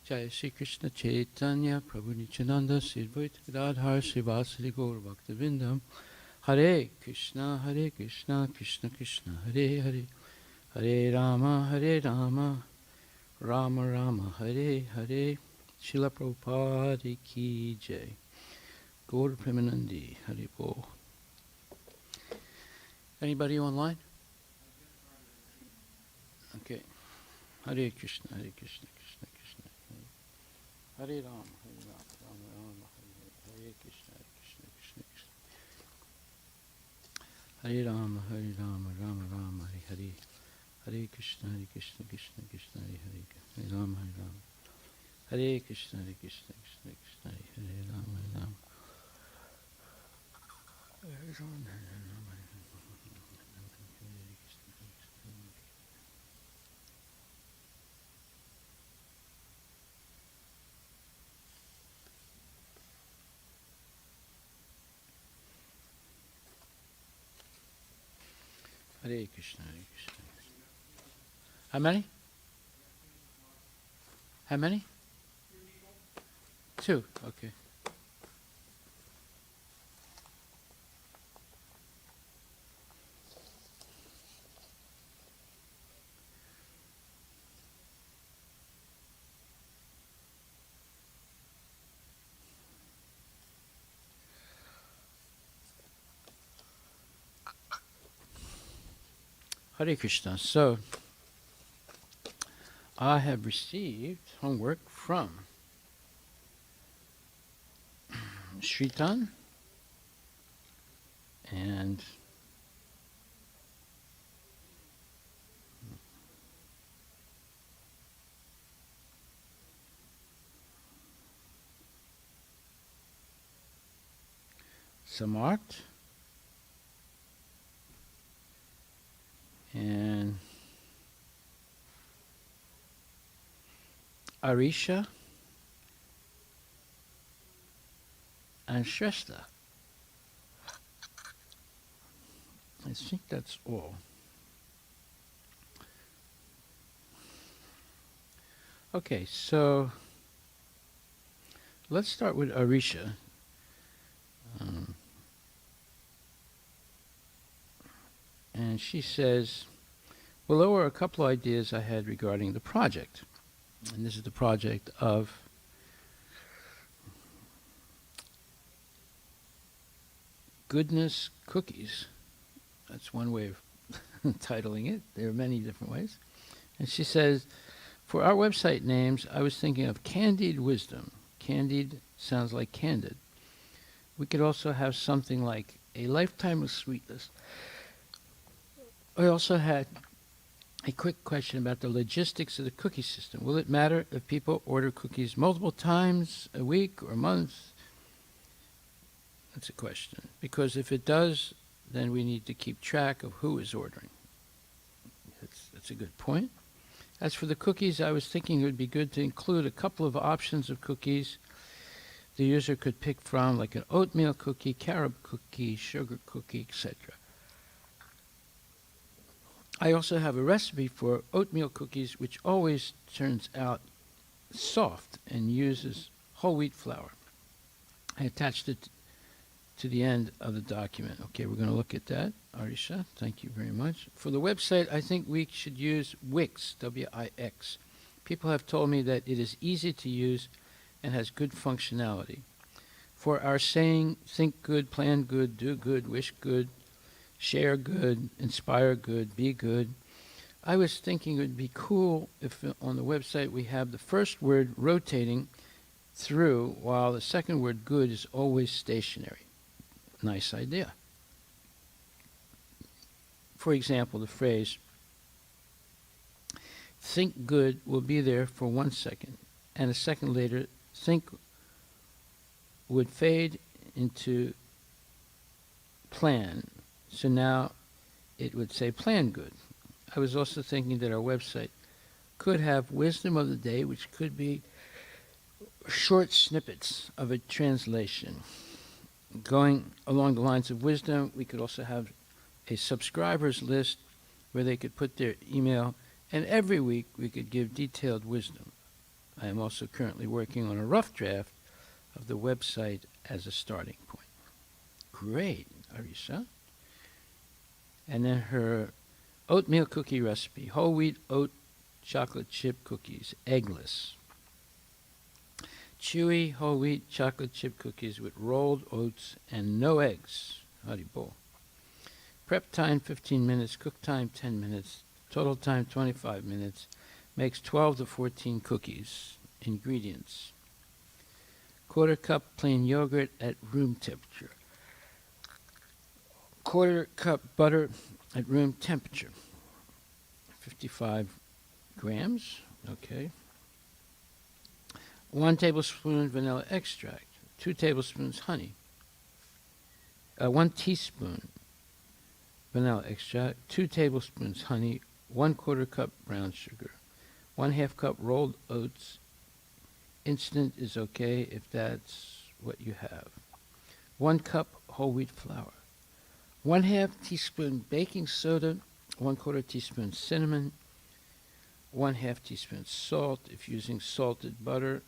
Jai Shri Krishna Chaitanya Prabhu Nityananda Sri Advaita Gadadhar Srivasadi Gaur Bhaktivinoda Hare Krishna Krishna Krishna Hare Hare Hare Rama Rama Rama Hare Hare Srila Prabhupada Ki Jai Gaur Premanandi Hare Bol. Anybody online? Okay. Hare Krishna Krishna Krishna Hare Rama Rama Rama Hare Krishna Krishna Krishna Hare Rama Rama Rama Hare Hare Hare Krishna Krishna Krishna Hare Hare Rama Hare Krishna Krishna Krishna Hare Rama Hare Krishna. How many? How many? 2. Okay. Hare Krishna. So, I have received homework from Shritan and Samart and Arisha and Shrestha. I think that's all. Okay, so let's start with Arisha. And she says, below are a couple ideas I had regarding the project. And this is the project of Goodness Cookies. That's one way of titling it. There are many different ways. And she says, for our website names, I was thinking of Candied Wisdom. Candied sounds like candid. We could also have something like A Lifetime of Sweetness. I also had a quick question about the logistics of the cookie system. Will it matter if people order cookies multiple times a week or a month? That's a question. Because if it does, then we need to keep track of who is ordering. That's a good point. As for the cookies, I was thinking it would be good to include a couple of options of cookies the user could pick from, like an oatmeal cookie, carob cookie, sugar cookie, etc. I also have a recipe for oatmeal cookies, which always turns out soft and uses whole wheat flour. I attached it to the end of the document. Okay, we're going to look at that. Arisha, thank you very much. For the website, I think we should use Wix, W-I-X. People have told me that it is easy to use and has good functionality. For our saying, think good, plan good, do good, wish good, share good, inspire good, be good, I was thinking it would be cool if on the website we have the first word rotating through while the second word good is always stationary. Nice idea. For example, the phrase, think good will be there for 1 second, and a second later, think would fade into plan. So now it would say plan good. I was also thinking that our website could have wisdom of the day, which could be short snippets of a translation. Going along the lines of wisdom, we could also have a subscribers list where they could put their email, and every week we could give detailed wisdom. I am also currently working on a rough draft of the website as a starting point. Great, Arisa. And then her oatmeal cookie recipe, whole wheat oat chocolate chip cookies, eggless. Chewy whole wheat chocolate chip cookies with rolled oats and no eggs. Haribol. Prep time 15 minutes, cook time 10 minutes, total time 25 minutes. Makes 12 to 14 cookies. Ingredients: quarter cup plain yogurt at room temperature. Quarter cup butter at room temperature. 55 grams. Okay. 1 tablespoon vanilla extract. 2 tablespoons honey. 1 teaspoon vanilla extract. 2 tablespoons honey. 1/4 cup brown sugar. 1/2 cup rolled oats. Instant is okay if that's what you have. 1 cup whole wheat flour. 1/2 teaspoon baking soda. 1/4 teaspoon cinnamon. 1/2 teaspoon salt if using salted butter.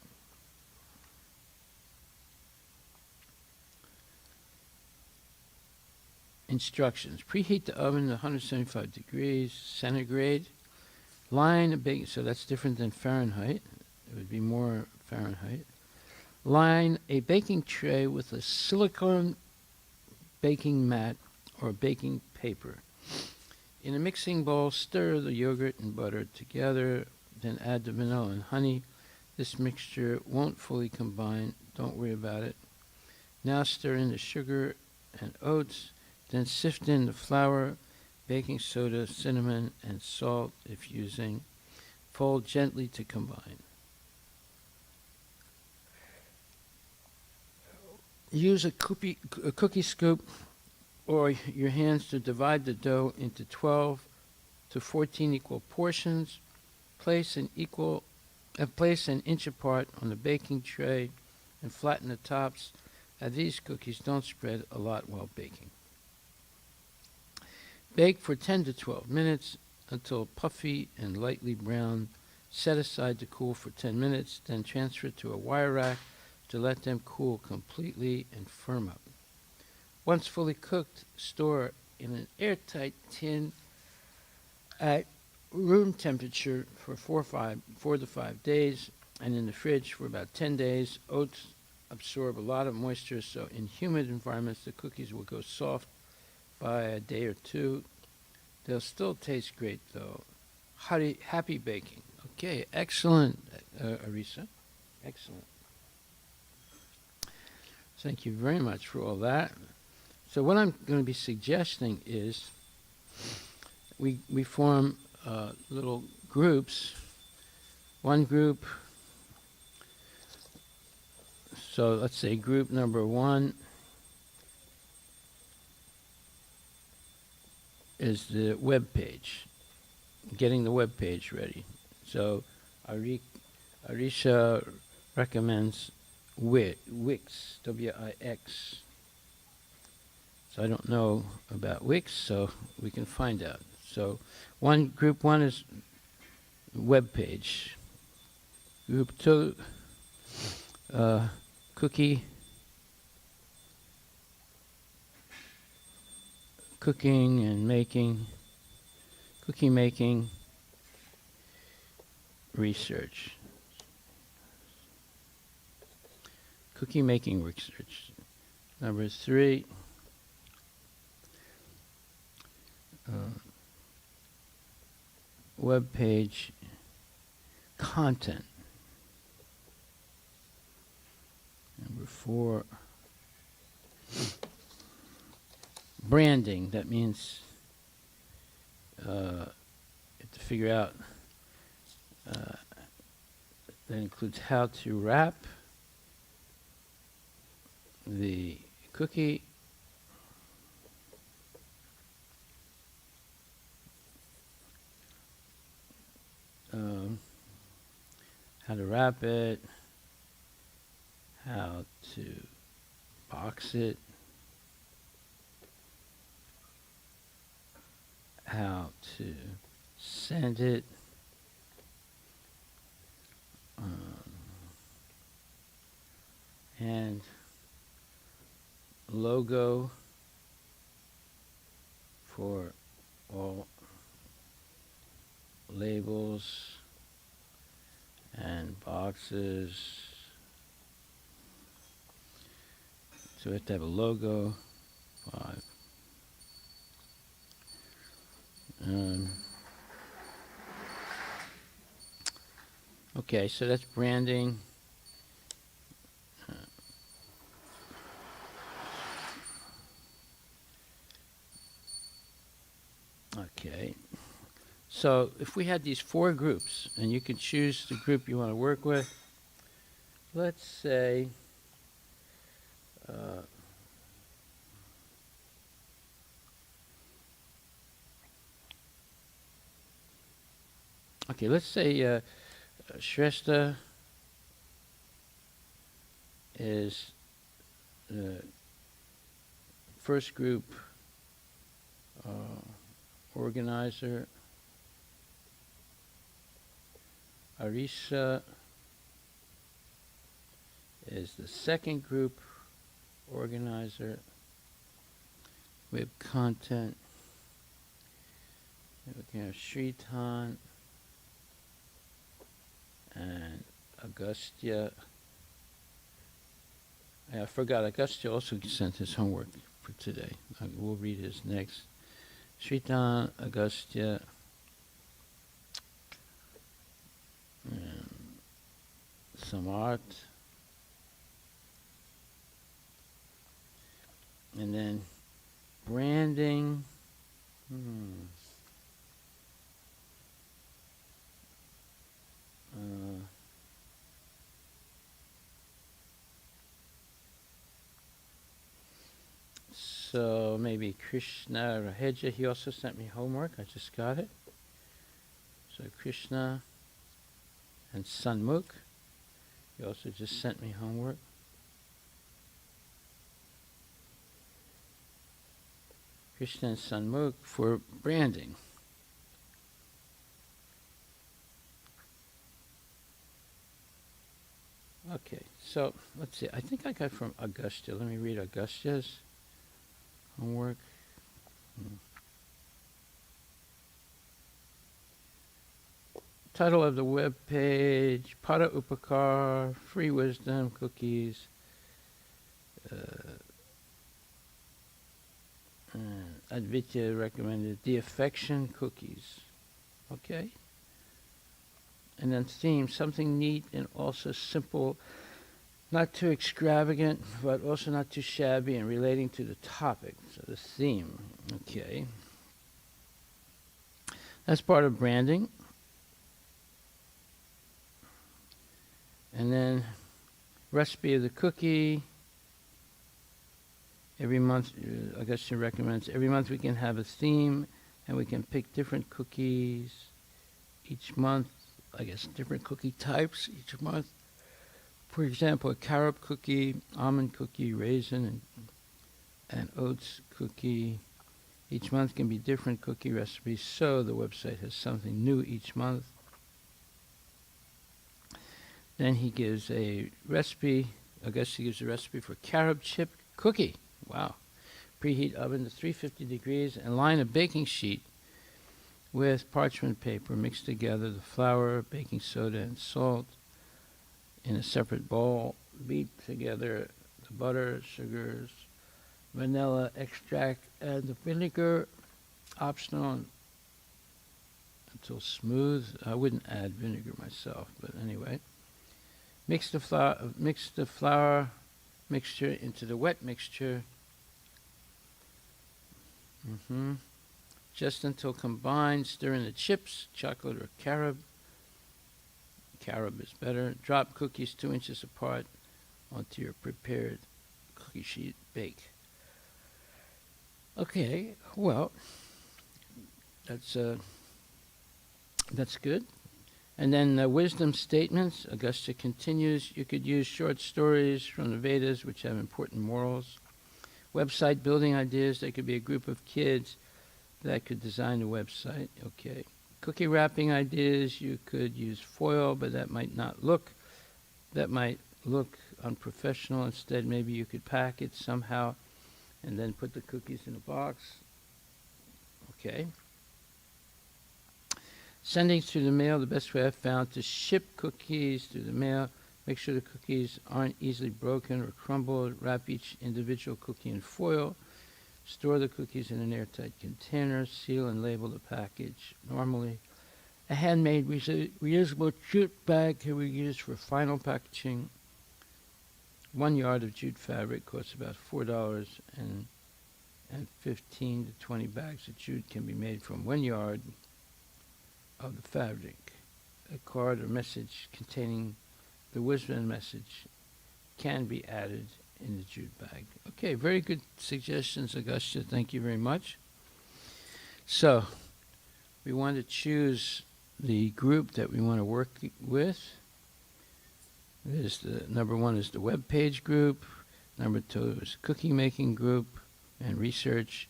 Instructions: preheat the oven to 175 degrees centigrade. Line a baking, so that's different than Fahrenheit. It would be more Fahrenheit. Line a baking tray with a silicone baking mat or baking paper. In a mixing bowl, stir the yogurt and butter together, then add the vanilla and honey. This mixture won't fully combine. Don't worry about it. Now stir in the sugar and oats, then sift in the flour, baking soda, cinnamon, and salt if using. Fold gently to combine. Use a cookie scoop or your hands to divide the dough into 12 to 14 equal portions. Place an inch apart on the baking tray and flatten the tops, as these cookies don't spread a lot while baking. Bake for 10 to 12 minutes until puffy and lightly brown. Set aside to cool for 10 minutes, then transfer to a wire rack to let them cool completely and firm up. Once fully cooked, store in an airtight tin at room temperature for 4 to 5 days, and in the fridge for about 10 days. Oats absorb a lot of moisture, so in humid environments the cookies will go soft by a day or two. They'll still taste great though. Happy baking. Okay, excellent, Arisa. Excellent. Thank you very much for all that. So what I'm going to be suggesting is we form little groups. One group, so let's say group number 1 is the web page, getting the web page ready. So Arisha recommends Wix, W-I-X. So I don't know about Wix, so we can find out. So group one is web page. Group 2, cooking and cookie making research. Cookie making research. Number 3, web page content. Number 4, branding. That means you have to figure out, that includes how to wrap the cookie, how to wrap it, how to box it, how to send it, and logo for all labels and boxes. So we have to have a logo. 5. Okay, so that's branding. Okay. So if we had these 4 groups, and you can choose the group you want to work with, let's say, okay, let's say Shrestha is the first group organizer. Arisa is the second group organizer. We have content. We have Sritan and Agastya. I forgot, Agastya also sent his homework for today. We'll read his next. Sritan, Agastya, Samart, and then branding. So maybe Krishna Raheja, he also sent me homework. I just got it. So Krishna and Sanmukh, he also just sent me homework. Krishna and Sanmukh for branding. Okay, so let's see. I think I got from Agastya. Let me read Agastya's homework. Title of the web page: Pada Upakar, Free Wisdom Cookies. Advitya recommended the affection cookies. Okay. And then theme, something neat and also simple, not too extravagant, but also not too shabby and relating to the topic. So the theme, okay. That's part of branding. And then recipe of the cookie. Every month, I guess she recommends, every month we can have a theme and we can pick different cookies each month. I guess different cookie types each month. For example, a carob cookie, almond cookie, raisin, and oats cookie. Each month can be different cookie recipes, so the website has something new each month. Then he gives a recipe, I guess he gives a recipe for carob chip cookie. Wow. Preheat oven to 350 degrees and line a baking sheet with parchment paper. Mix together the flour, baking soda, and salt in a separate bowl. Beat together the butter, sugars, vanilla extract, and the vinegar. Optional until smooth. I wouldn't add vinegar myself, but anyway. Mix the flour mixture into the wet mixture. Just until combined, stir in the chips, chocolate or carob. Carob is better. Drop cookies 2 inches apart onto your prepared cookie sheet. Bake. Okay, well, that's good. And then wisdom statements. Augusta continues. You could use short stories from the Vedas, which have important morals. Website building ideas. There could be a group of kids that could design a website. Okay. Cookie wrapping ideas, you could use foil, but that might look unprofessional. Instead, maybe you could pack it somehow and then put the cookies in a box. Okay. Sending through the mail, the best way I've found to ship cookies through the mail. Make sure the cookies aren't easily broken or crumbled. Wrap each individual cookie in foil. Store the cookies in an airtight container. Seal and label the package. Normally, a handmade reusable jute bag can be used for final packaging. 1 yard of jute fabric costs about $4, and 15 to 20 bags of jute can be made from 1 yard of the fabric. A card or message containing the wisdom message can be added in the jute bag. Okay, very good suggestions, Augusta. Thank you very much. So, we want to choose the group that we want to work with. Number 1 is the web page group. Number 2 is cookie making group and research.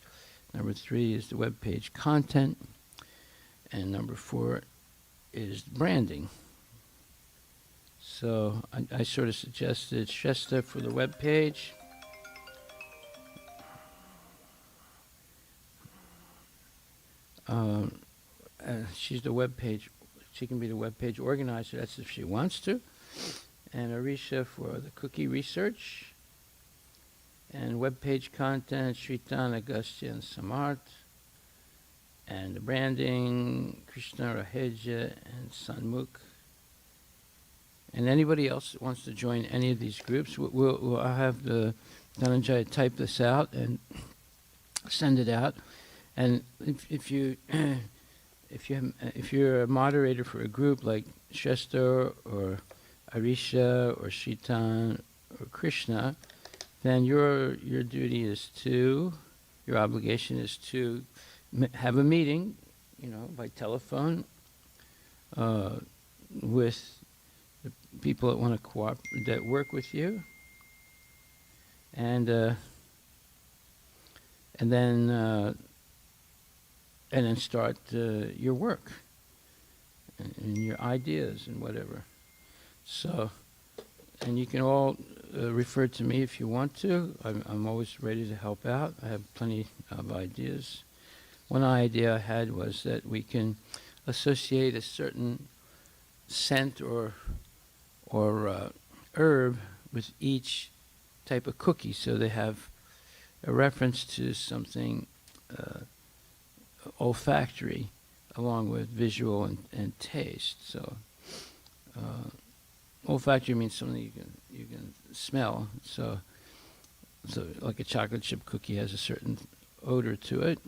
Number 3 is the web page content. And number 4 is branding. So I sort of suggested Shesta for the web page. She's the web page. She can be the web page organizer. That's if she wants to. And Arisha for the cookie research. And web page content, Shritan, Agastya, and Samart. And the branding, Krishna, Raheja, and Sanmukh. And anybody else that wants to join any of these groups, I'll have the Dhananjaya type this out and send it out. And if you're a moderator for a group like Shesta or Arisha or Shitan or Krishna, then your duty is to, your obligation is to have a meeting, by telephone with the people that want to cooperate, that work with you, and then start your work and your ideas and whatever. So, and you can all refer to me if you want to. I'm always ready to help out. I have plenty of ideas. One idea I had was that we can associate a certain scent or herb with each type of cookie, so they have a reference to something olfactory along with visual and taste. So olfactory means something you can smell. So like a chocolate chip cookie has a certain odor to it,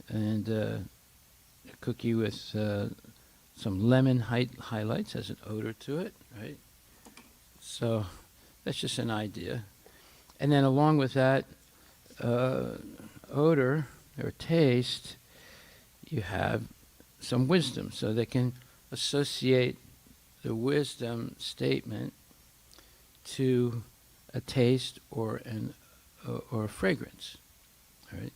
and a cookie with some lemon highlights has an odor to it, right? So that's just an idea. And then along with that odor or taste, you have some wisdom. So they can associate the wisdom statement to a taste or a fragrance, right?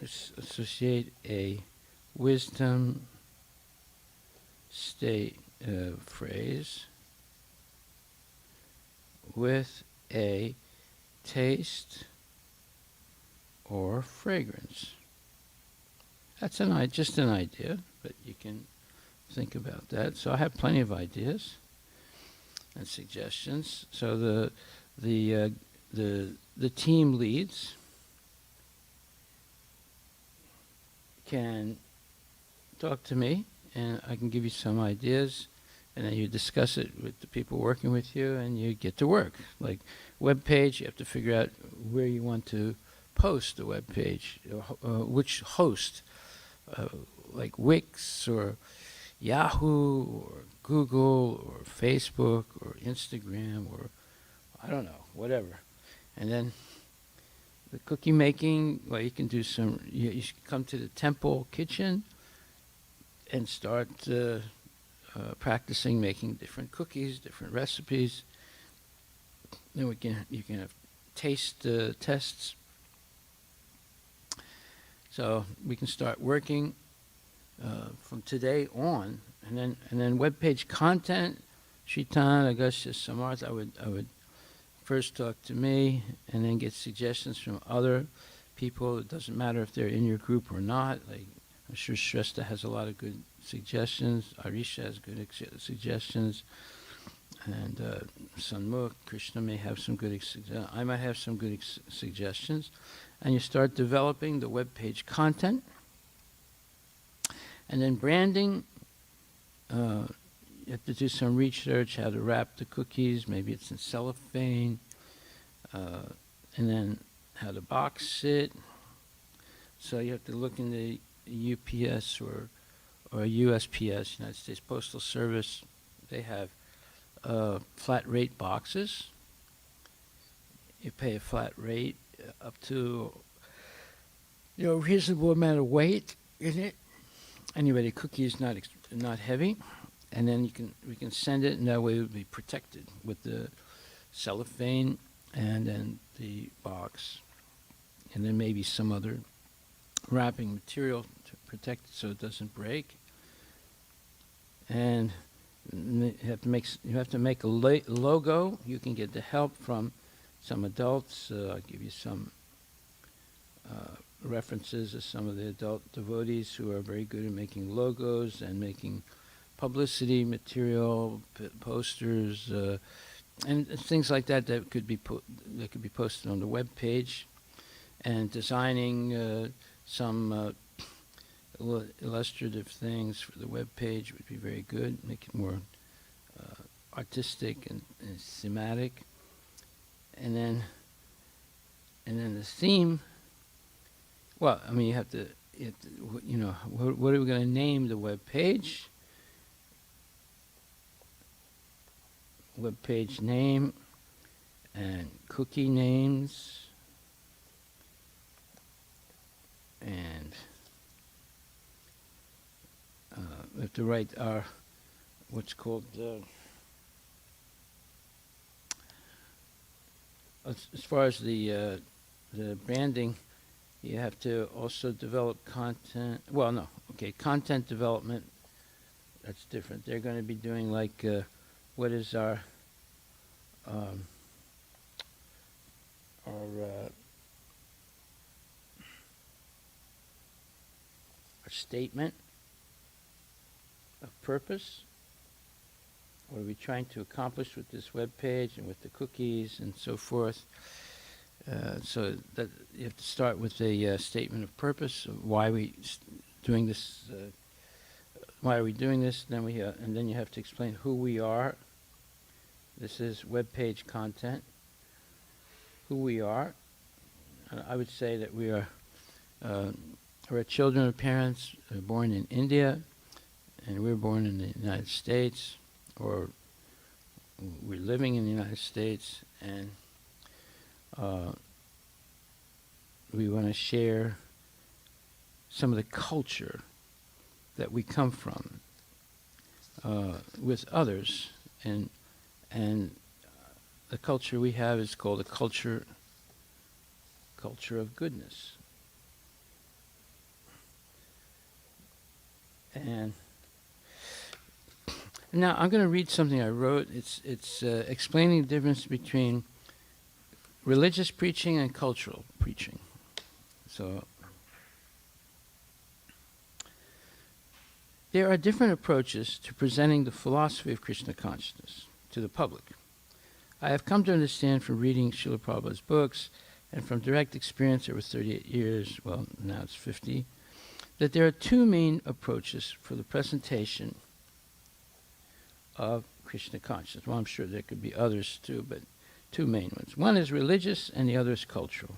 Let's associate a wisdom phrase with a taste or fragrance. That's just an idea, but you can think about that. So I have plenty of ideas and suggestions. So the team leads can talk to me, and I can give you some ideas, and then you discuss it with the people working with you, and you get to work. Like web page, you have to figure out where you want to post the web page, which host, like Wix or Yahoo or Google or Facebook or Instagram or I don't know, whatever. And then the cookie making, well, you can do you should come to the temple kitchen and start practicing making different cookies, different recipes. Then you can have taste tests. So we can start working from today on, and then web page content. Shitan, Augustus, Samarth, I would first talk to me, and then get suggestions from other people. It doesn't matter if they're in your group or not. Like, I'm sure Shrestha has a lot of good suggestions. Arisha has good suggestions. And Sanmukh, Krishna may have some good suggestions. I might have some good suggestions. And you start developing the web page content. And then branding, you have to do some research, how to wrap the cookies. Maybe it's in cellophane. And then how to box it. So you have to look in the UPS or USPS, United States Postal Service. They have flat rate boxes. You pay a flat rate up to a reasonable amount of weight in it. Anyway, the cookie is not heavy, and then we can send it, and that way it would be protected with the cellophane and then the box, and then maybe some other wrapping material to protect it so it doesn't break. And you have to make a logo. You can get the help from some adults. I'll give you some references of some of the adult devotees who are very good at making logos and making publicity material, posters, and things like that could be posted on the web page, and designing some illustrative things for the web page would be very good. Make it more artistic and thematic, and then the theme. Well, I mean, you have to what are we going to name the web page? Web page name and cookie names and we have to write our what's called as far as the branding. You have to also develop content. Well, no, okay, content development. That's different. They're going to be doing like what is our statement of purpose. What are we trying to accomplish with this web page and with the cookies and so forth? So that you have to start with a statement of purpose. Of why we doing this? Why are we doing this? Then and then you have to explain who we are. This is web page content. Who we are. I would say that we are. We're children of parents born in India, and we're born in the United States, or we're living in the United States, and we want to share some of the culture that we come from with others, and the culture we have is called a culture of goodness. And now I'm going to read something I wrote. It's explaining the difference between religious preaching and cultural preaching. So there are different approaches to presenting the philosophy of Krishna consciousness to the public. I have come to understand from reading Srila Prabhupada's books and from direct experience over 38 years, well, now it's 50, that there are two main approaches for the presentation of Krishna consciousness. Well, I'm sure there could be others too, but two main ones. One is religious and the other is cultural.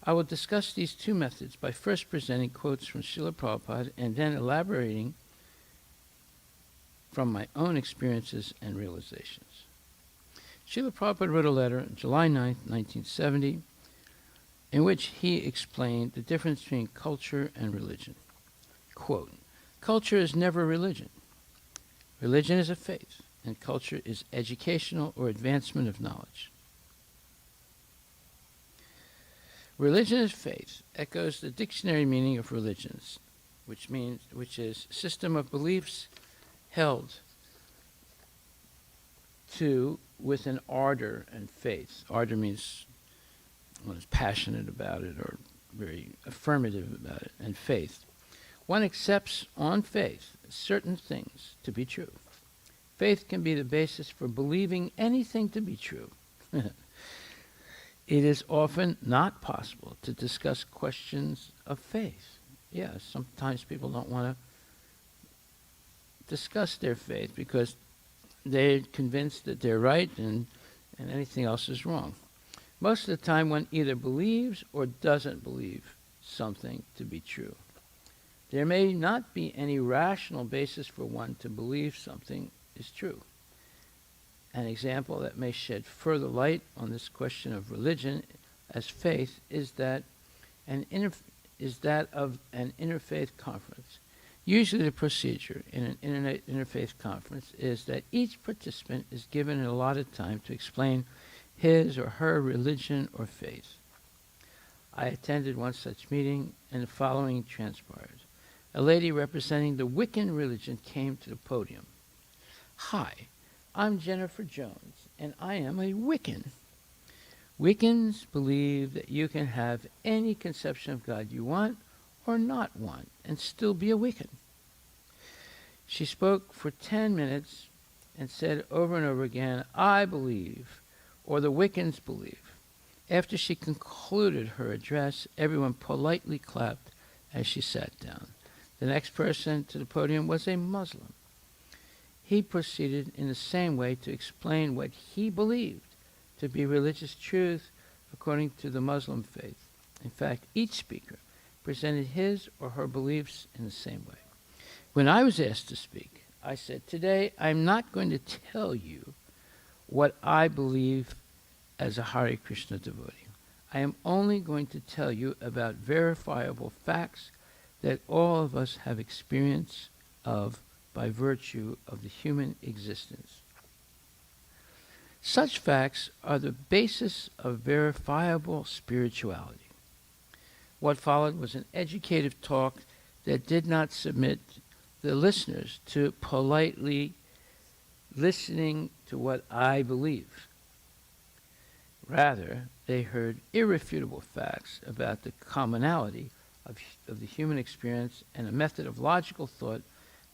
I will discuss these two methods by first presenting quotes from Srila Prabhupada and then elaborating from my own experiences and realizations. Srila Prabhupada wrote a letter on July 9th, 1970, in which he explained the difference between culture and religion. Quote, "Culture is never religion. Religion is a faith, and culture is educational or advancement of knowledge. Religion is faith echoes the dictionary meaning of religions, which is system of beliefs held to with an ardor and faith. Ardor means one is passionate about it or very affirmative about it, and faith. One accepts on faith certain things to be true. Faith can be the basis for believing anything to be true. It is often not possible to discuss questions of faith. Yeah, sometimes people don't want to discuss their faith because they're convinced that they're right and anything else is wrong. Most of the time one either believes or doesn't believe something to be true. There may not be any rational basis for one to believe something is true. An example that may shed further light on this question of religion as faith is that of an interfaith conference. Usually the procedure in an interfaith conference is that each participant is given an allotted time to explain his or her religion or faith. I attended one such meeting, and the following transpired. A lady representing the Wiccan religion came to the podium. Hi, I'm Jennifer Jones, and I am a Wiccan. Wiccans believe that you can have any conception of God you want or not want and still be a Wiccan. She spoke for 10 minutes and said over and over again, I believe, or the Wiccans believe. After she concluded her address, everyone politely clapped as she sat down. The next person to the podium was a Muslim. He proceeded in the same way to explain what he believed to be religious truth according to the Muslim faith. In fact, each speaker presented his or her beliefs in the same way. When I was asked to speak, I said, today I'm not going to tell you what I believe as a Hare Krishna devotee. I am only going to tell you about verifiable facts that all of us have experience of by virtue of the human existence. Such facts are the basis of verifiable spirituality. What followed was an educative talk that did not submit the listeners to politely listening to what I believe. Rather, they heard irrefutable facts about the commonality of the human experience and a method of logical thought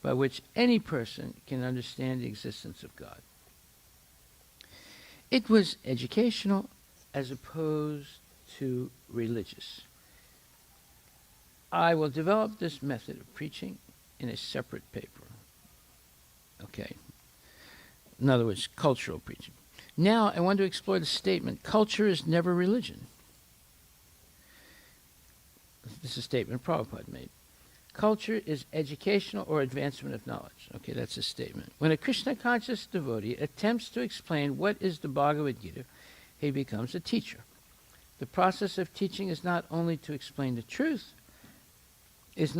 by which any person can understand the existence of God. It was educational as opposed to religious. I will develop this method of preaching in a separate paper. Okay. In other words, cultural preaching. Now I want to explore the statement, culture is never religion. This is a statement Prabhupada made. Culture is educational or advancement of knowledge. Okay, that's a statement. When a Krishna-conscious devotee attempts to explain what is the Bhagavad Gita, he becomes a teacher. The process of teaching is not only to explain the truth, As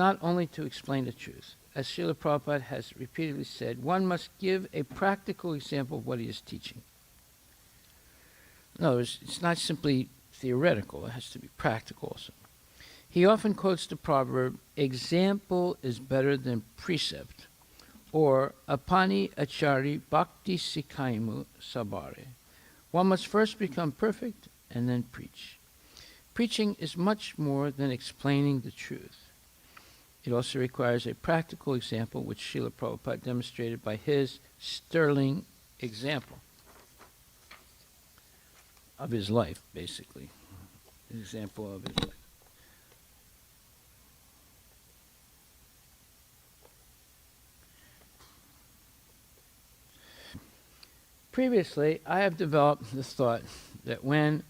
Srila Prabhupada has repeatedly said, one must give a practical example of what he is teaching. In other words, it's not simply theoretical, it has to be practical also. He often quotes the proverb, example is better than precept, or apani achari bhakti sikhaimu sabare. One must first become perfect and then preach. Preaching is much more than explaining the truth. It also requires a practical example, which Srila Prabhupada demonstrated by his sterling example of his life, basically. An example of his life. Previously, I have developed the thought that when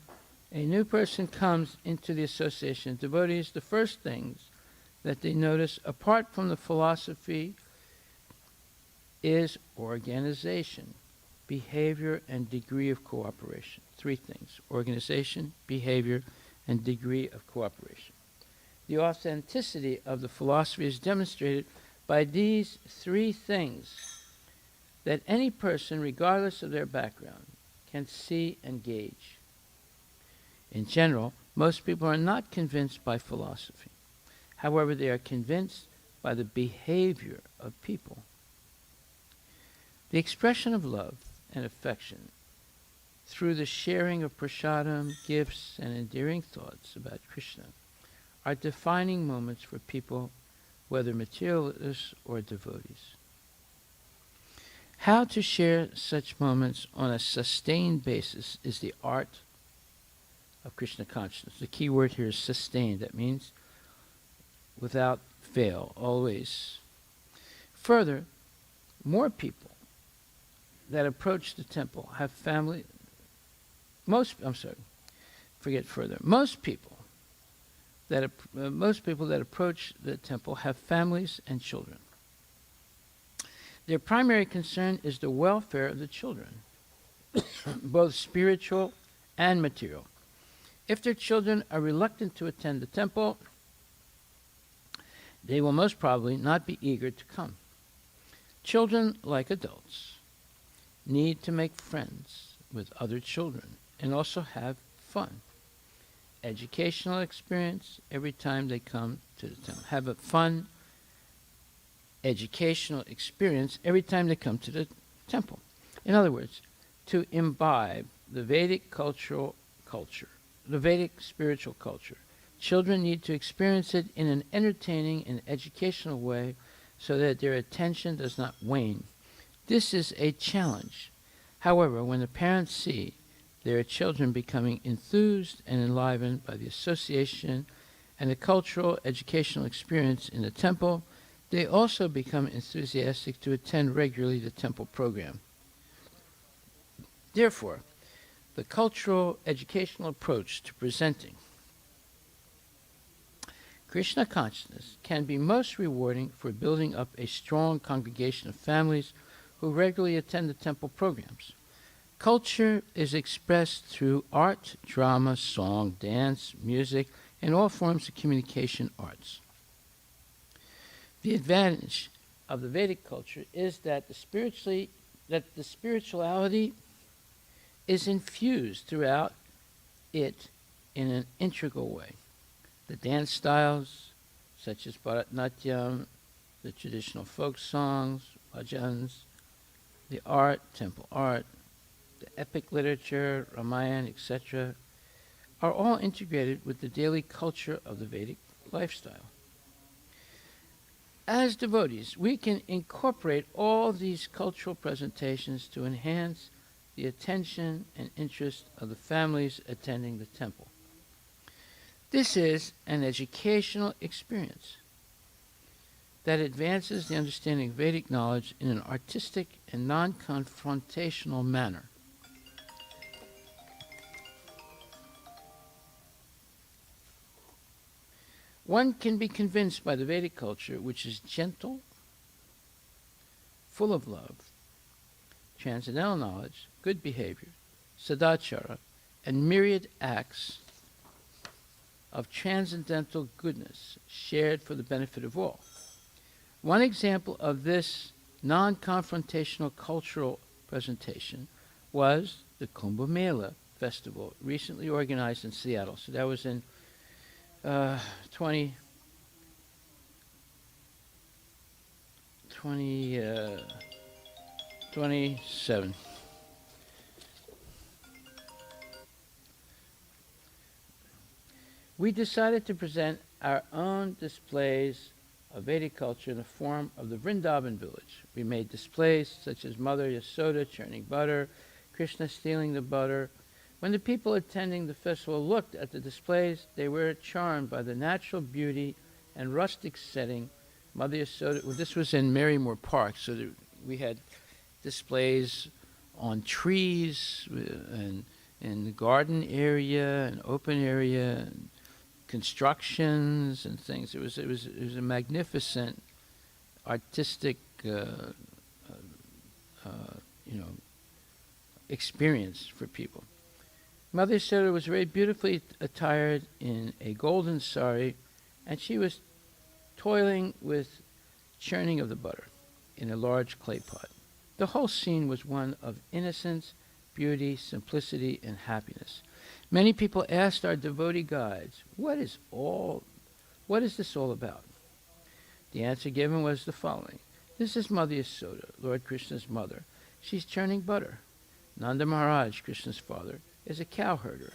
a new person comes into the association of devotees, the first things that they notice, apart from the philosophy, is organization, behavior, and degree of cooperation. Three things: organization, behavior, and degree of cooperation. The authenticity of the philosophy is demonstrated by these three things that any person, regardless of their background, can see and gauge. In general, Most people are not convinced by philosophy. However, they are convinced by the behavior of people. The expression of love and affection through the sharing of prasadam, gifts, and endearing thoughts about Krishna are defining moments for people, whether materialists or devotees. How to share such moments on a sustained basis is the art of Krishna consciousness. The key word here is sustained. That means without fail, always. Further, more people that approach the temple have family. Most people that approach the temple have families and children. Their primary concern is the welfare of the children, both spiritual and material. If their children are reluctant to attend the temple, they will most probably not be eager to come. Children, like adults, need to make friends with other children and also have fun. Educational experience every time they come to the temple. Have a fun educational experience every time they come to the temple. In other words, to imbibe the Vedic culture, the Vedic spiritual culture. Children need to experience it in an entertaining and educational way so that their attention does not wane. This is a challenge. However, when the parents see their children becoming enthused and enlivened by the association and the cultural educational experience in the temple, they also become enthusiastic to attend regularly the temple program. Therefore, the cultural educational approach to presenting Krishna consciousness can be most rewarding for building up a strong congregation of families who regularly attend the temple programs. Culture is expressed through art, drama, song, dance, music, and all forms of communication arts. The advantage of the Vedic culture is that the spirituality is infused throughout it in an integral way. The dance styles, such as Bharatanatyam, the traditional folk songs, bhajans, the art, temple art, the epic literature, Ramayana, etc., are all integrated with the daily culture of the Vedic lifestyle. As devotees, we can incorporate all these cultural presentations to enhance the attention and interest of the families attending the temple. This is an educational experience that advances the understanding of Vedic knowledge in an artistic and non-confrontational manner. One can be convinced by the Vedic culture, which is gentle, full of love, transcendental knowledge, good behavior, sadachara, and myriad acts of transcendental goodness shared for the benefit of all. One example of this non-confrontational cultural presentation was the Kumbamela Festival, recently organized in Seattle. So that was in 27. We decided to present our own displays of Vedic culture in the form of the Vrindavan village. We made displays such as Mother Yasoda churning butter, Krishna stealing the butter. When the people attending the festival looked at the displays, they were charmed by the natural beauty and rustic setting. Mother Yasoda, well, this was in Marymore Park, so we had displays on trees and in the garden area and open area, and constructions and things. It was a magnificent artistic experience for people. Mother Yasoda was very beautifully attired in a golden sari, and she was toiling with churning of the butter in a large clay pot. The whole scene was one of innocence, beauty, simplicity, and happiness. Many people asked our devotee guides, what is this all about? The answer given was the following. This is Mother Yasoda, Lord Krishna's mother. She's churning butter. Nanda Maharaj, Krishna's father, is a cow herder.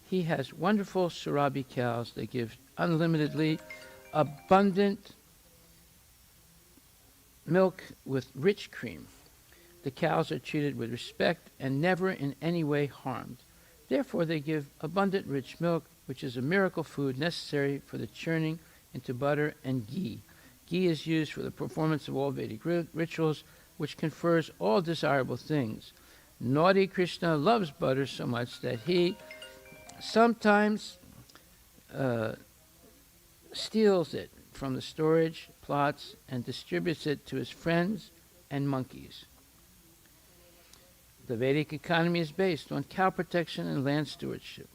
He has wonderful Surabi cows that give unlimitedly abundant milk with rich cream. The cows are treated with respect and never in any way harmed. Therefore, they give abundant rich milk, which is a miracle food necessary for the churning into butter and ghee. Ghee is used for the performance of all Vedic rituals, which confers all desirable things. Naughty Krishna loves butter so much that he sometimes steals it from the storage plots and distributes it to his friends and monkeys. The Vedic economy is based on cow protection and land stewardship.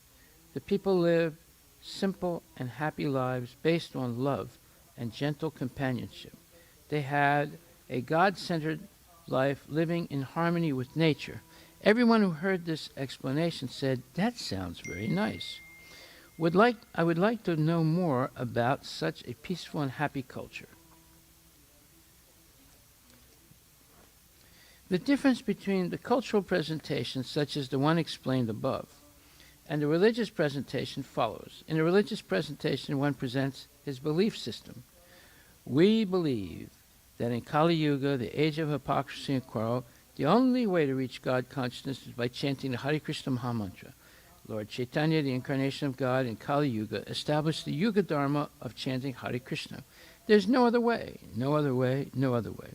The people live simple and happy lives based on love and gentle companionship. They had a God-centered life living in harmony with nature. Everyone who heard this explanation said, that sounds very nice. I would like to know more about such a peaceful and happy culture. The difference between the cultural presentation, such as the one explained above, and the religious presentation follows. In a religious presentation, one presents his belief system. We believe that in Kali Yuga, the age of hypocrisy and quarrel, the only way to reach God consciousness is by chanting the Hare Krishna Mahamantra. Lord Chaitanya, the incarnation of God in Kali Yuga, established the Yuga Dharma of chanting Hare Krishna. There's no other way, no other way, no other way.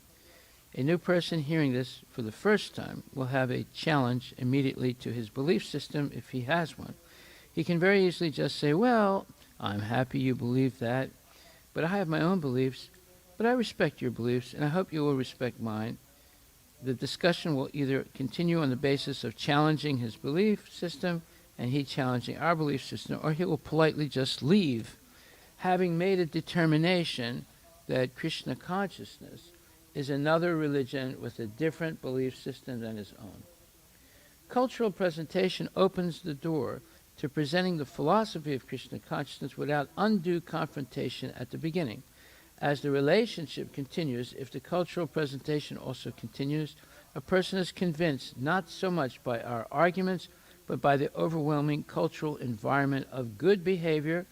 A new person hearing this for the first time will have a challenge immediately to his belief system if he has one. He can very easily just say, well, I'm happy you believe that, but I have my own beliefs, but I respect your beliefs, and I hope you will respect mine. The discussion will either continue on the basis of challenging his belief system and he challenging our belief system, or he will politely just leave, having made a determination that Krishna consciousness is another religion with a different belief system than his own. Cultural presentation opens the door to presenting the philosophy of Krishna consciousness without undue confrontation at the beginning. As the relationship continues, if the cultural presentation also continues, a person is convinced not so much by our arguments, but by the overwhelming cultural environment of good behavior,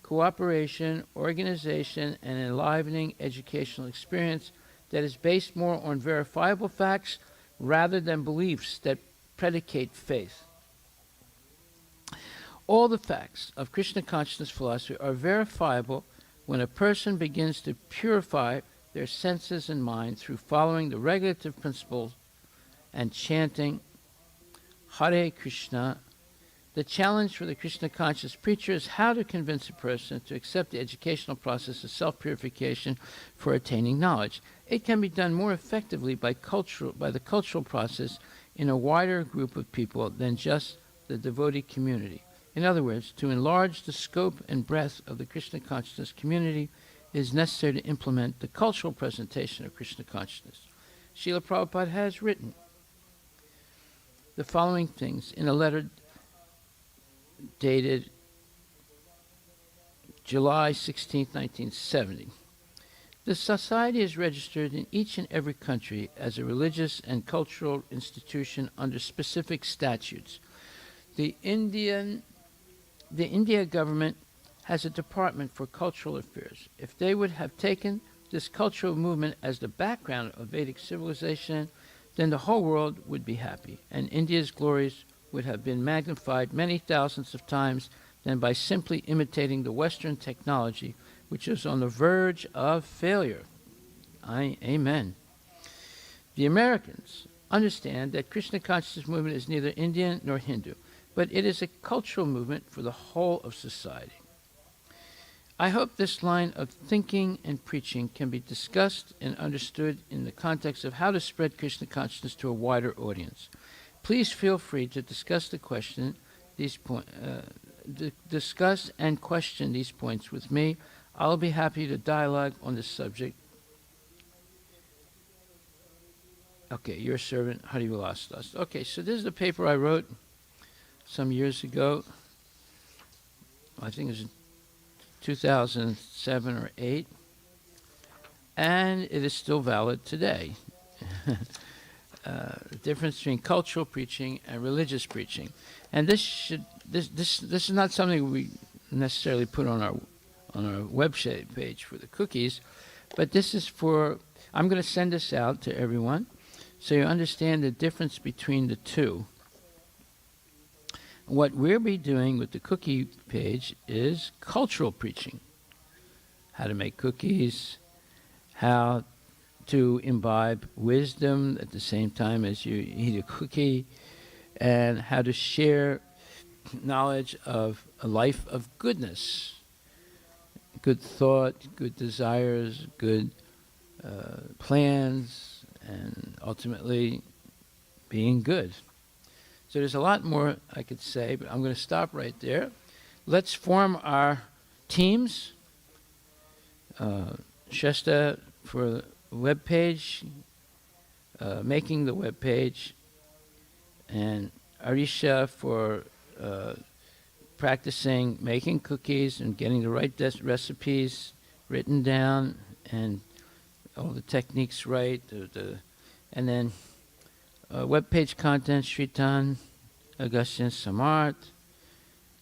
cooperation, organization, and enlivening educational experience that is based more on verifiable facts rather than beliefs that predicate faith. All the facts of Krishna consciousness philosophy are verifiable when a person begins to purify their senses and mind through following the regulative principles and chanting Hare Krishna. The challenge for the Krishna conscious preacher is how to convince a person to accept the educational process of self-purification for attaining knowledge. It can be done more effectively by the cultural process in a wider group of people than just the devotee community. In other words, to enlarge the scope and breadth of the Krishna consciousness community, it is necessary to implement the cultural presentation of Krishna consciousness. Srila Prabhupada has written the following things in a letter dated July 16, 1970. The society is registered in each and every country as a religious and cultural institution under specific statutes. The India government has a department for cultural affairs. If they would have taken this cultural movement as the background of Vedic civilization, then the whole world would be happy, and India's glories would have been magnified many thousands of times than by simply imitating the Western technology, which is on the verge of failure. Amen. The Americans understand that Krishna consciousness movement is neither Indian nor Hindu, but it is a cultural movement for the whole of society. I hope this line of thinking and preaching can be discussed and understood in the context of how to spread Krishna consciousness to a wider audience. Please feel free to discuss discuss and question these points with me. I'll be happy to dialogue on this subject. Okay, your servant, Harivilas. Okay, so this is the paper I wrote some years ago. I think it was 2007 or 8, and it is still valid today. The difference between cultural preaching and religious preaching, and this is not something we necessarily put on our website page for the cookies, but this is for. I'm going to send this out to everyone, so you understand the difference between the two. What we'll be doing with the cookie page is cultural preaching. How to make cookies, how to imbibe wisdom at the same time as you eat a cookie, and how to share knowledge of a life of goodness, good thought, good desires, good plans, and ultimately being good. So there's a lot more I could say, but I'm going to stop right there. Let's form our teams. Shasta for the web page, making the web page, and Arisha for practicing making cookies and getting the right recipes written down and all the techniques right. And then web page content, Shritan, Augustine, Samart,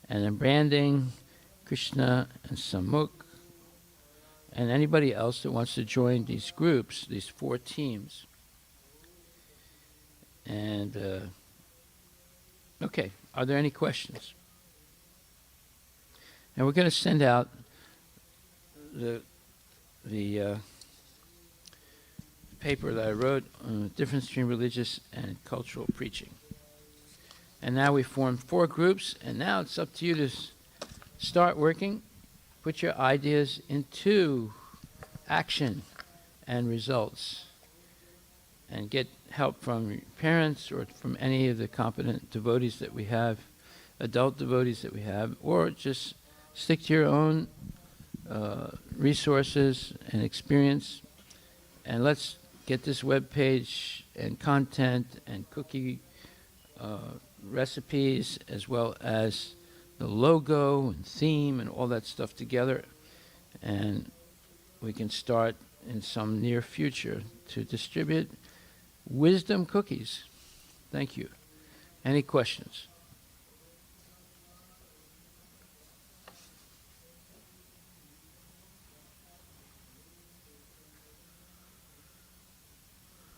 and then branding, Krishna and Samuk, and anybody else that wants to join these groups, these 4 teams. And, okay, are there any questions? And we're going to send out the paper that I wrote on the difference between religious and cultural preaching. And now we formed 4 groups, and now it's up to you to start working. Put your ideas into action and results, and get help from your parents or from any of the competent devotees that we have, adult devotees that we have, or just stick to your own resources and experience, and let's get this web page and content and cookie recipes, as well as the logo and theme and all that stuff together, and we can start in some near future to distribute wisdom cookies. Thank you. Any questions?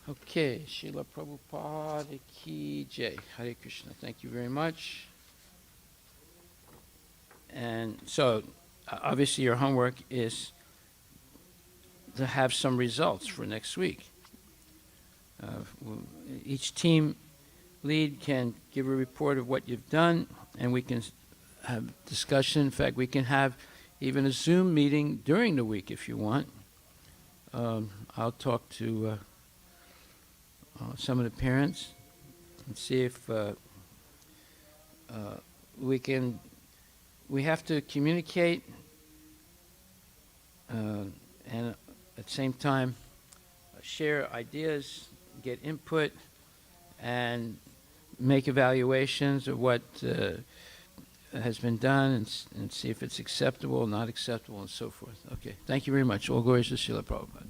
Okay, Srila Prabhupada Ki Jai. Hare Krishna. Thank you very much. And so, obviously your homework is to have some results for next week. Each team lead can give a report of what you've done, and we can have discussion. In fact, we can have even a Zoom meeting during the week if you want. I'll talk to some of the parents and see if we have to communicate and at the same time share ideas, get input, and make evaluations of what has been done, and see if it's acceptable, not acceptable, and so forth. Okay, thank you very much. All glories to Srila Prabhupada.